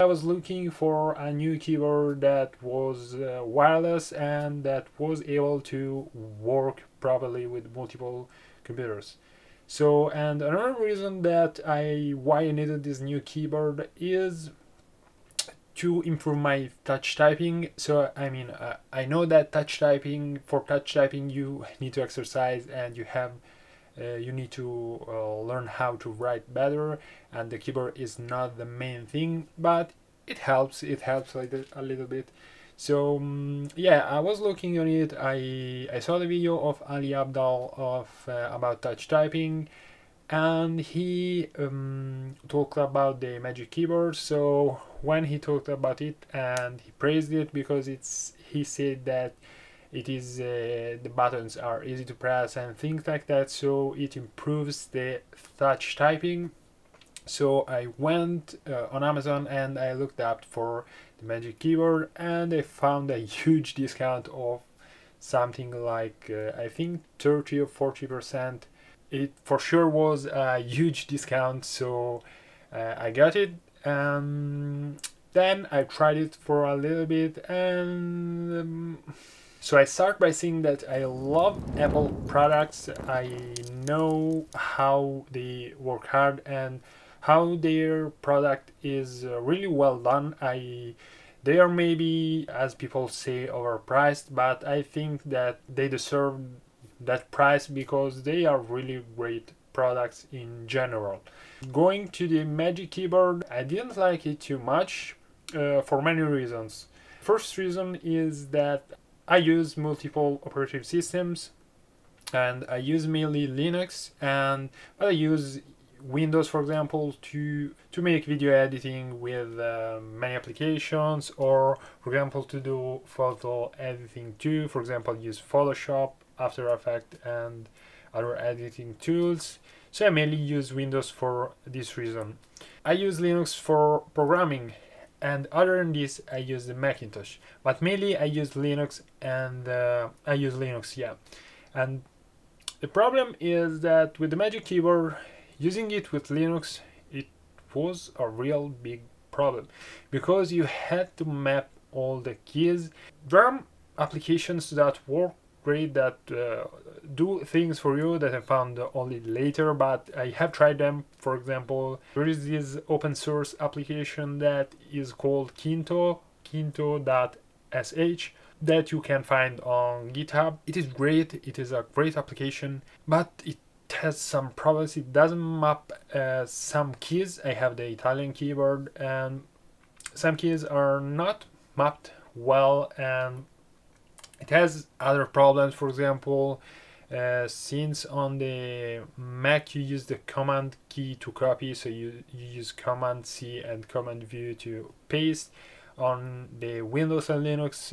was looking for a new keyboard that was wireless and that was able to work properly with multiple computers. So, and another reason that why I needed this new keyboard is to improve my touch typing. So I mean, I know that for touch typing you need to exercise, and you need to learn how to write better, and the keyboard is not the main thing, but it helps a little bit. So yeah, I was looking on it. I saw the video of Ali Abdal about touch typing, and he talked about the Magic Keyboard. So when he talked about it, and he praised it because he said that it is the buttons are easy to press and things like that, so it improves the touch typing. So I went on Amazon and I looked up for the Magic Keyboard, and I found a huge discount of something like I think 30 or 40%. It for sure was a huge discount, so I got it. Then I tried it for a little bit, and so I start by saying that I love Apple products. I know how they work hard and how their product is really well done. They are maybe, as people say, overpriced, but I think that they deserve that price because they are really great products in general. Going to the Magic Keyboard, I didn't like it too much for many reasons. First reason is that I use multiple operating systems, and I use mainly Linux, and I use Windows, for example, to make video editing with many applications, or for example to do photo editing too. For example, use Photoshop, After Effects, and other editing tools. So I mainly use Windows for this reason. I use Linux for programming, and other than this I use the Macintosh, but mainly I use Linux, and yeah. And the problem is that with the Magic Keyboard, using it with Linux, it was a real big problem because you had to map all the keys. There are applications that work great, that do things for you, that I found only later, but I have tried them. For example, there is this open source application that is called 𝗠𝗢𝗘.sh, that you can find on GitHub. It is great, it is a great application, but it has some problems. It doesn't map some keys. I have the Italian keyboard, and some keys are not mapped well, and it has other problems. For example, since on the Mac you use the Command key to copy, so you use Command C and Command V to paste. On the Windows and Linux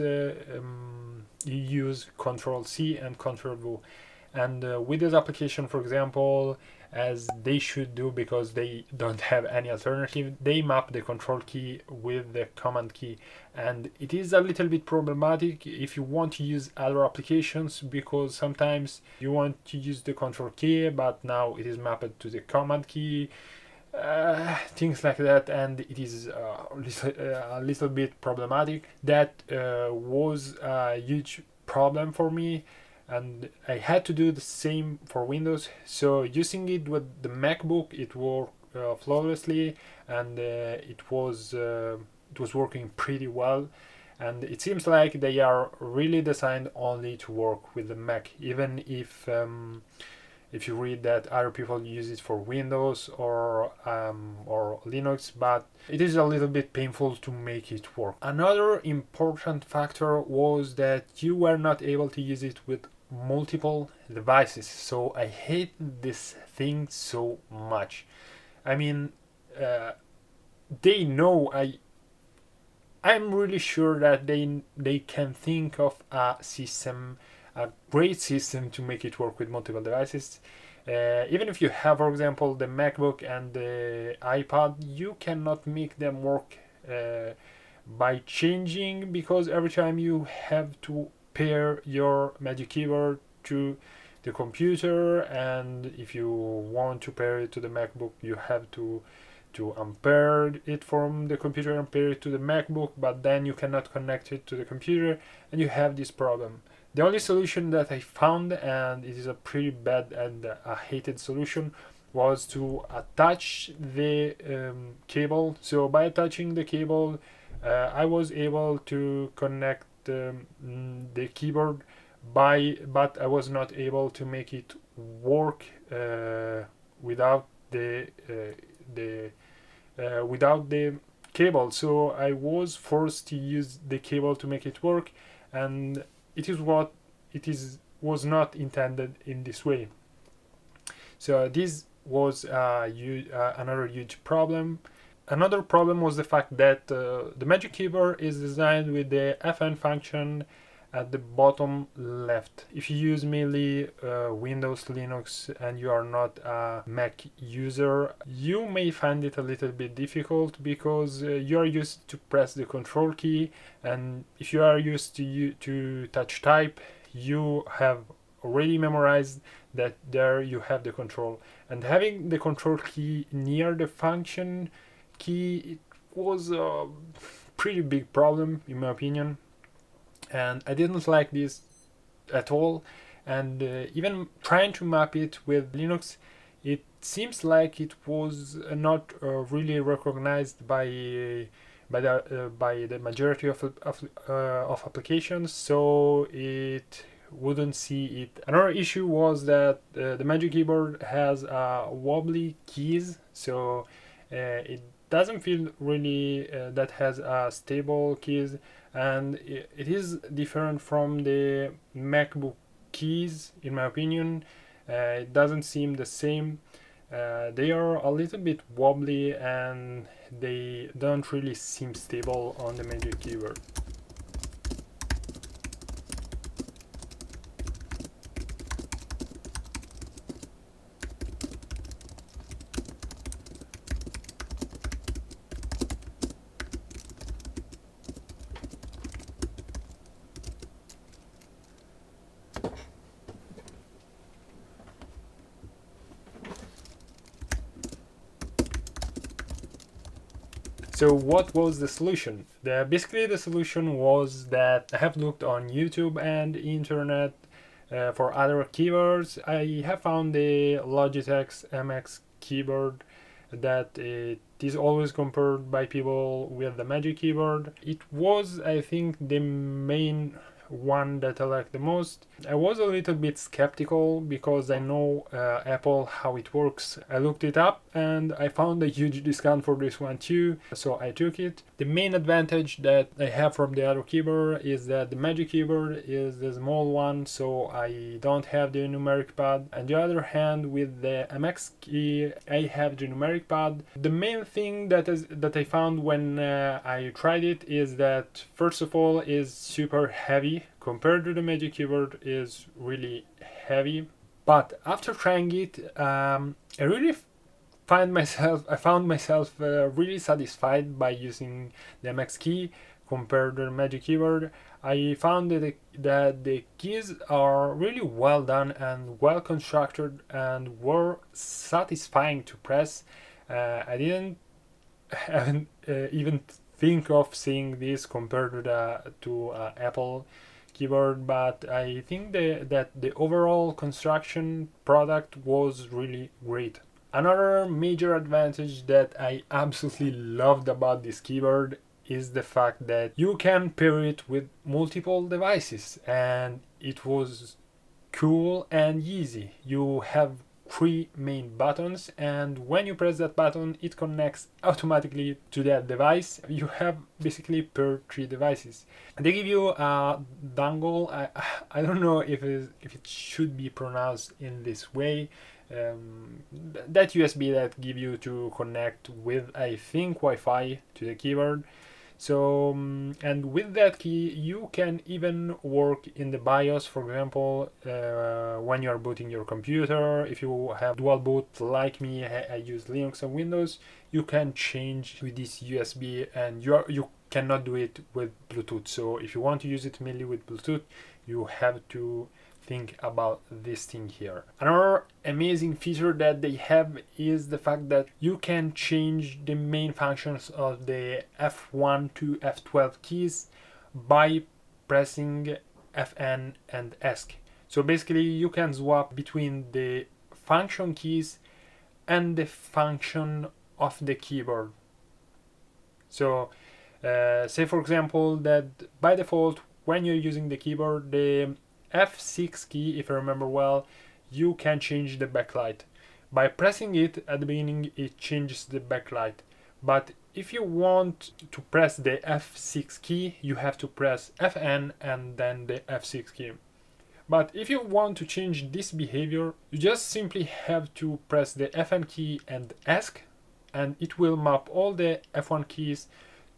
you use Control C and Control V. And with this application, for example, as they should do because they don't have any alternative, they map the control key with the command key, and it is a little bit problematic if you want to use other applications, because sometimes you want to use the control key but now it is mapped to the command key, things like that, and it is a little bit problematic. That was a huge problem for me, and I had to do the same for Windows. So using it with the MacBook, it worked flawlessly, and it was working pretty well. And it seems like they are really designed only to work with the Mac, even if you read that other people use it for Windows or Linux, but it is a little bit painful to make it work. Another important factor was that you were not able to use it with multiple devices. So I hate this thing so much. I mean, they know I'm really sure that they can think of a great system to make it work with multiple devices. Even if you have, for example, the MacBook and the iPad, you cannot make them work by changing, because every time you have to pair your Magic Keyboard to the computer, and if you want to pair it to the MacBook, you have to to unpair it from the computer and pair it to the MacBook, but then you cannot connect it to the computer and you have this problem. The only solution that I found, and it is a pretty bad and a hated solution, was to attach the cable. So by attaching the cable, I was able to connect the keyboard but I was not able to make it work without the cable. So I was forced to use the cable to make it work, and it was not intended in this way. So this was another huge problem. Another problem was the fact that the Magic Keyboard is designed with the FN function at the bottom left. If you use mainly Windows, Linux, and you are not a Mac user, you may find it a little bit difficult because you are used to press the control key, and if you are used to touch type, you have already memorized that there you have the control. And having the control key near the function key, it was a pretty big problem in my opinion, and I didn't like this at all. And even trying to map it with Linux, it seems like it was not really recognized by the majority of applications, so it wouldn't see it. Another issue was that the Magic Keyboard has wobbly keys, so it doesn't feel really that has stable keys, and it is different from the MacBook keys in my opinion. It doesn't seem the same. They are a little bit wobbly and they don't really seem stable on the Magic Keyboard. So what was the solution? Basically the solution was that I have looked on YouTube and internet for other keyboards. I have found the Logitech MX keyboard that it is always compared by people with the Magic Keyboard. It was, I think, the main one that I like the most. I was a little bit skeptical because I know Apple, how it works. I looked it up and I found a huge discount for this one too, so I took it. The main advantage that I have from the other keyboard is that the Magic Keyboard is the small one, so I don't have the numeric pad. On the other hand, with the MX key, I have the numeric pad. The main thing that I found when I tried it is that first of all is super heavy. Compared to the Magic Keyboard is really heavy, but after trying it, I found myself really satisfied by using the MX key compared to the Magic Keyboard. I found that the keys are really well done and well constructed and were satisfying to press. I didn't even think of seeing this compared to Apple keyboard, but I think that the overall construction product was really great. Another major advantage that I absolutely loved about this keyboard is the fact that you can pair it with multiple devices, and it was cool and easy. You have 3 main buttons, and when you press that button it connects automatically to that device. You have basically per 3 devices. They give you a dongle. I don't know if it should be pronounced in this way. That USB that give you to connect with, I think, Wi-Fi to the keyboard. So and with that key you can even work in the BIOS, for example, when you are booting your computer. If you have dual boot like me, I use Linux and Windows, you can change with this USB, and you cannot do it with Bluetooth. So if you want to use it mainly with Bluetooth, you have to think about this thing here. Another amazing feature that they have is the fact that you can change the main functions of the F1 to F12 keys by pressing Fn and ESC. So basically you can swap between the function keys and the function of the keyboard. So say for example that by default when you're using the keyboard, the F6 key, if I remember well, you can change the backlight. By pressing it at the beginning, it changes the backlight. But if you want to press the F6 key, you have to press Fn and then the F6 key. But if you want to change this behavior, you just simply have to press the Fn key and ESC, and it will map all the F1 keys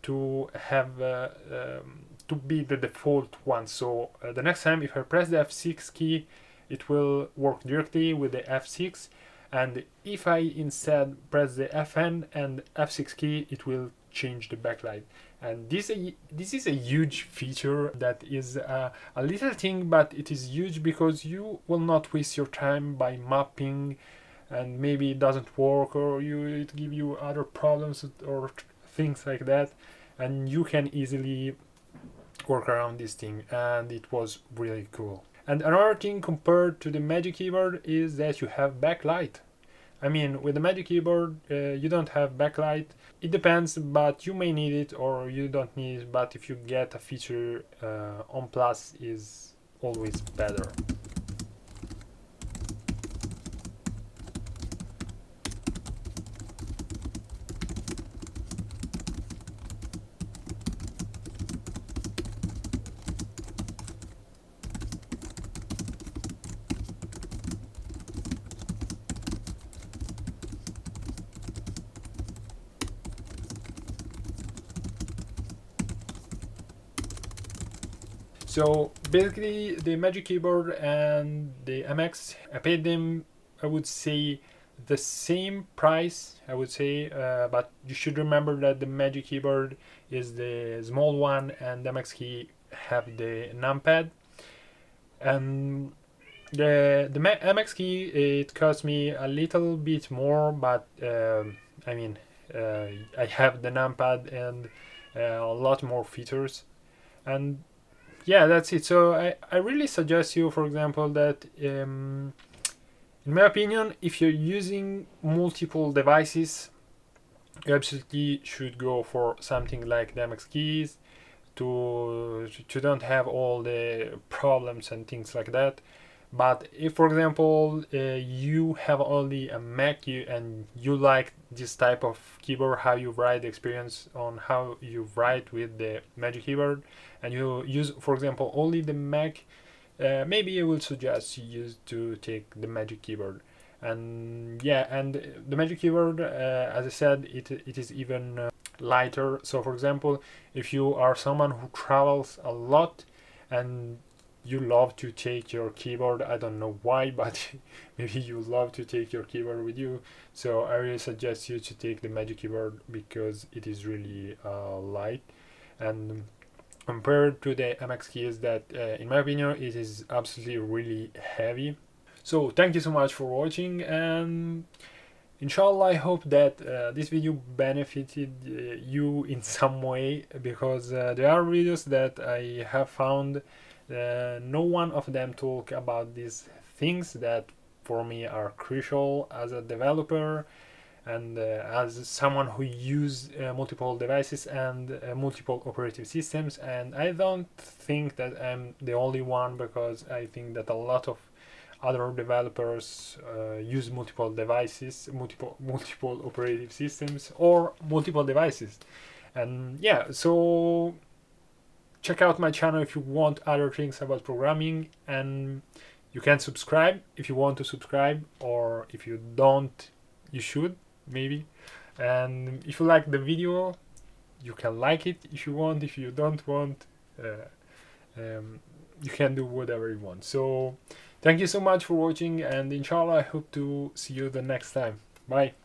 to have to be the default one. So the next time if I press the F6 key, it will work directly with the F6, and if I instead press the Fn and F6 key, it will change the backlight. And this is a huge feature that is a little thing, but it is huge because you will not waste your time by mapping and maybe it doesn't work, or it give you other problems or things like that, and you can easily work around this thing, and it was really cool. And another thing compared to the Magic Keyboard is that you have backlight. I mean, with the Magic Keyboard you don't have backlight. It depends, but you may need it or you don't need it, but if you get a feature on Plus is always better. So basically the Magic Keyboard and the MX, I paid them, I would say, the same price, I would say, but you should remember that the Magic Keyboard is the small one and the MX key have the numpad. And the MX key, it cost me a little bit more, but I mean, I have the numpad and a lot more features. And yeah, that's it. So I really suggest you, for example, that in my opinion, if you're using multiple devices, you absolutely should go for something like the MX keys to don't have all the problems and things like that. But if, for example, you have only a Mac and you like this type of keyboard, how you write, the experience on how you write with the Magic Keyboard, and you use, for example, only the Mac, maybe I will suggest you to take the Magic Keyboard. And yeah, and the Magic Keyboard, as I said, it is even lighter. So for example, if you are someone who travels a lot and you love to take your keyboard, I don't know why, but maybe you love to take your keyboard with you, so I really suggest you to take the Magic Keyboard because it is really light, and compared to the MX keys that in my opinion it is absolutely really heavy. So thank you so much for watching, and inshallah I hope that this video benefited you in some way, because there are videos that I have found no one of them talk about these things that for me are crucial as a developer and as someone who use multiple devices and multiple operating systems. And I don't think that I'm the only one, because I think that a lot of other developers use multiple devices, multiple operating systems, or multiple devices. And yeah, so check out my channel if you want other things about programming, and you can subscribe if you want to subscribe, or if you don't, you should maybe. And if you like the video, you can like it if you want. If you don't want, you can do whatever you want. So thank you so much for watching, and inshallah I hope to see you the next time. Bye.